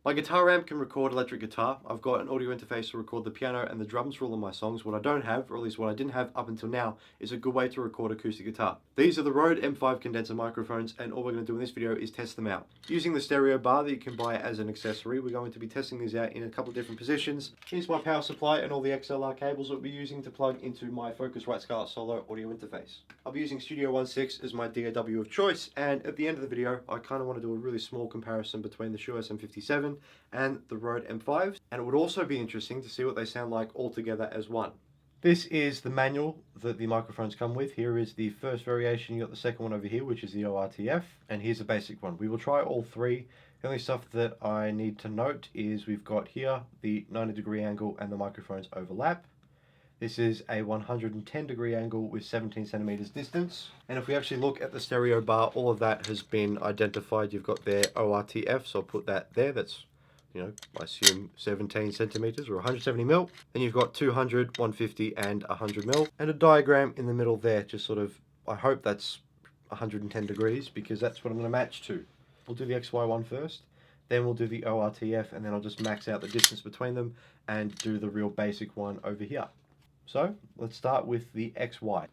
My guitar amp can record electric guitar. I've got an audio interface to record the piano and the drums for all of my songs. What I don't have, or at least what I didn't have up until now, is a good way to record acoustic guitar. These are the Rode M5 Condenser Microphones, and all we're going to do in this video is test them out. Using the stereo bar that you can buy as an accessory, we're going to be testing these out in a couple of different positions. Here's my power supply and all the XLR cables that we'll be using to plug into my Focusrite Scarlett Solo audio interface. I'll be using Studio 1.6 as my DAW of choice, and at the end of the video, I kind of want to do a really small comparison between the Shure SM57 and the Rode M5s, and it would also be interesting to see what they sound like all together as one. This is the manual that the microphones come with. Here is the first variation. You got the second one over here, which is the ORTF, and here's the basic one. We will try all three. The only stuff that I need to note is we've got here the 90-degree angle and the microphones overlap. This is a 110-degree angle with 17 centimeters distance. And if we actually look at the stereo bar, all of that has been identified. You've got their ORTF, so I'll put that there. That's, you know, I assume 17 centimeters or 170 mil. Then you've got 200, 150 and 100 mil. And a diagram in the middle there, just sort of, I hope that's 110 degrees because that's what I'm going to match to. We'll do the XY one first, then we'll do the ORTF, and then I'll just max out the distance between them and do the real basic one over here. So let's start with the XY.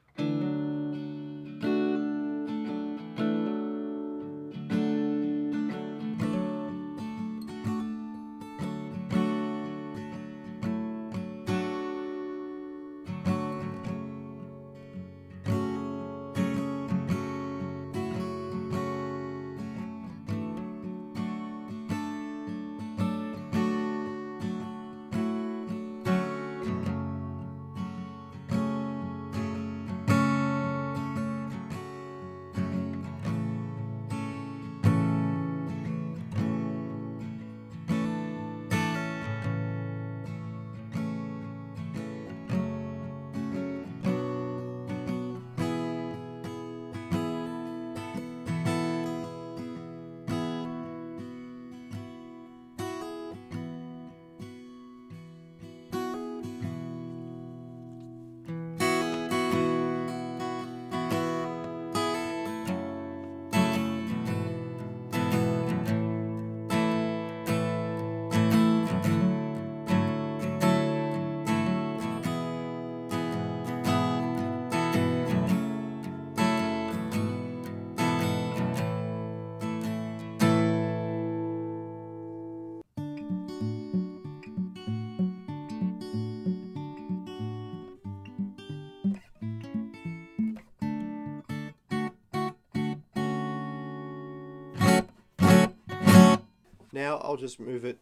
Now I'll just move it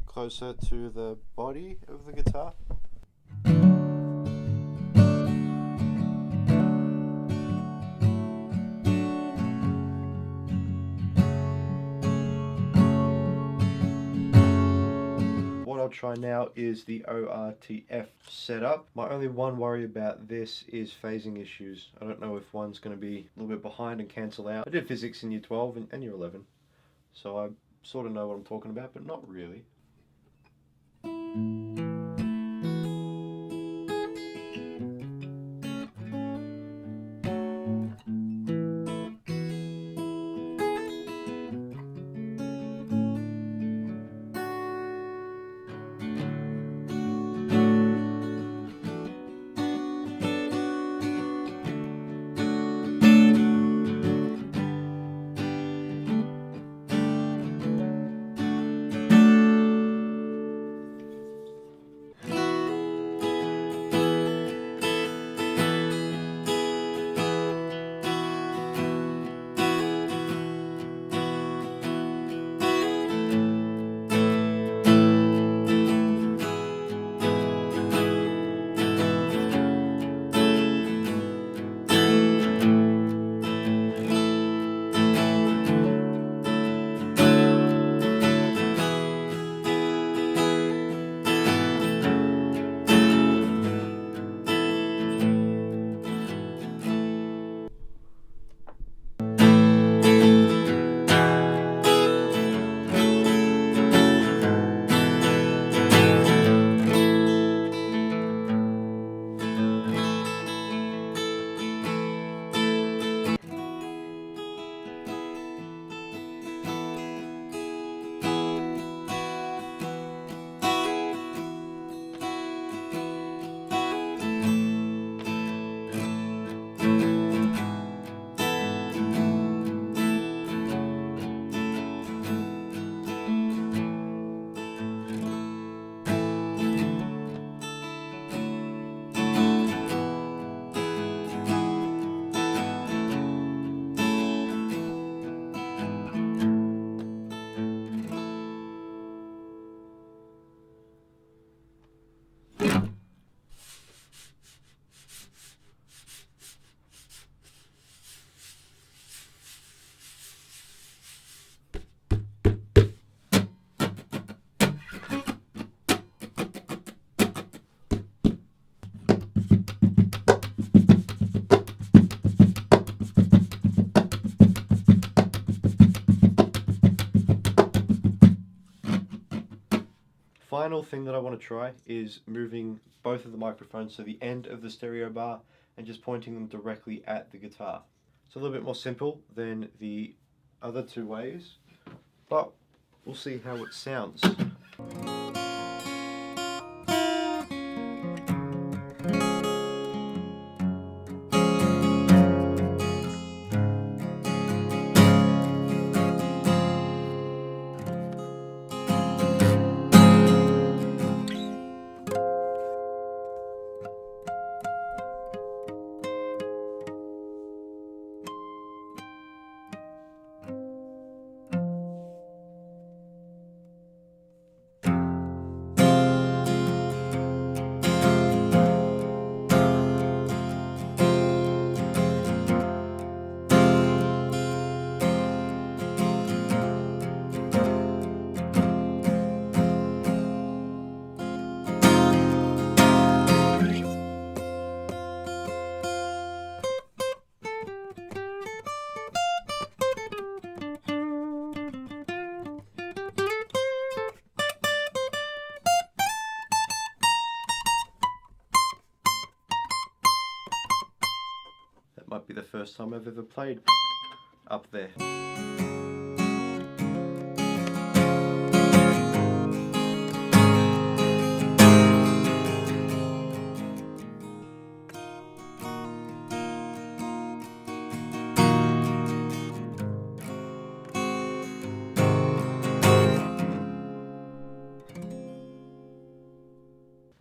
closer to the body of the guitar. What I'll try now is the ORTF setup. My only one worry about this is phasing issues. I don't know if one's going to be a little bit behind and cancel out. I did physics in year 12 and year 11, so I sort of know what I'm talking about, but not really. final thing that I want to try is moving both of the microphones to the end of the stereo bar and just pointing them directly at the guitar. It's a little bit more simple than the other two ways, but we'll see how it sounds. Might be the first time I've ever played up there.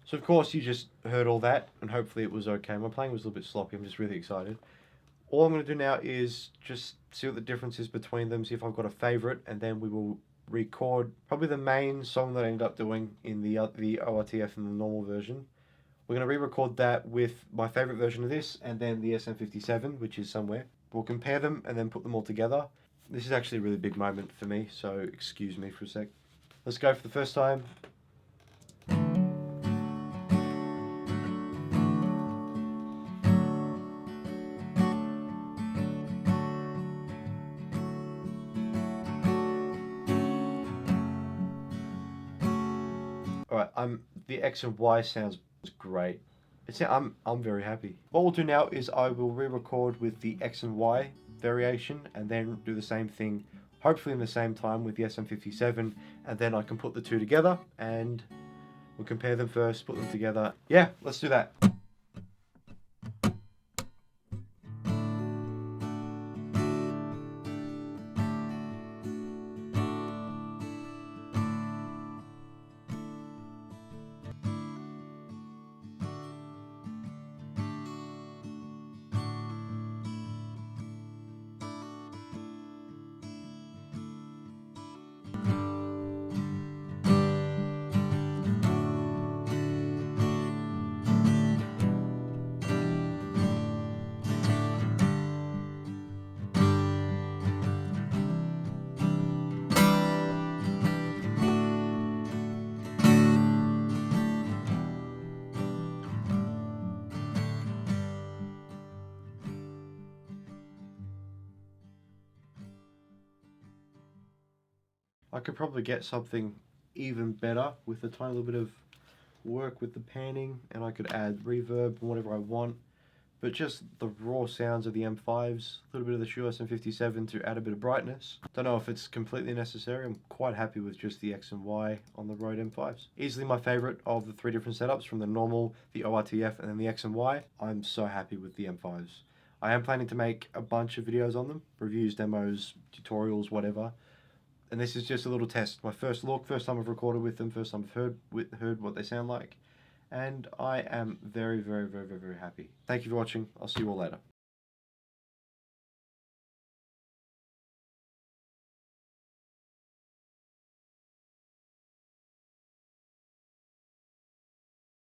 So of course you just heard all that, and hopefully it was okay. My playing was a little bit sloppy, I'm just really excited. All I'm going to do now is just see what the difference is between them, see if I've got a favourite, and then we will record probably the main song that I ended up doing in the ORTF and the normal version. We're going to re-record that with my favourite version of this, and then the SM57, which is somewhere. We'll compare them and then put them all together. This is actually a really big moment for me, so excuse me for a sec. Let's go for the first time. Alright, the X and Y sounds great. I'm very happy. What we'll do now is I will re-record with the X and Y variation and then do the same thing, hopefully in the same time with the SM57, and then I can put the two together and we'll compare them first, put them together. Yeah, let's do that. I could probably get something even better with a tiny little bit of work with the panning, and I could add reverb and whatever I want. But just the raw sounds of the M5s, a little bit of the Shure SM57 to add a bit of brightness. Don't know if it's completely necessary. I'm quite happy with just the X and Y on the Rode M5s. Easily my favorite of the three different setups, from the normal, the ORTF, and then the X and Y. I'm so happy with the M5s. I am planning to make a bunch of videos on them, reviews, demos, tutorials, whatever. And this is just a little test. My first look, first time I've recorded with them, first time I've heard what they sound like. And I am very, very, very, very, very happy. Thank you for watching. I'll see you all later.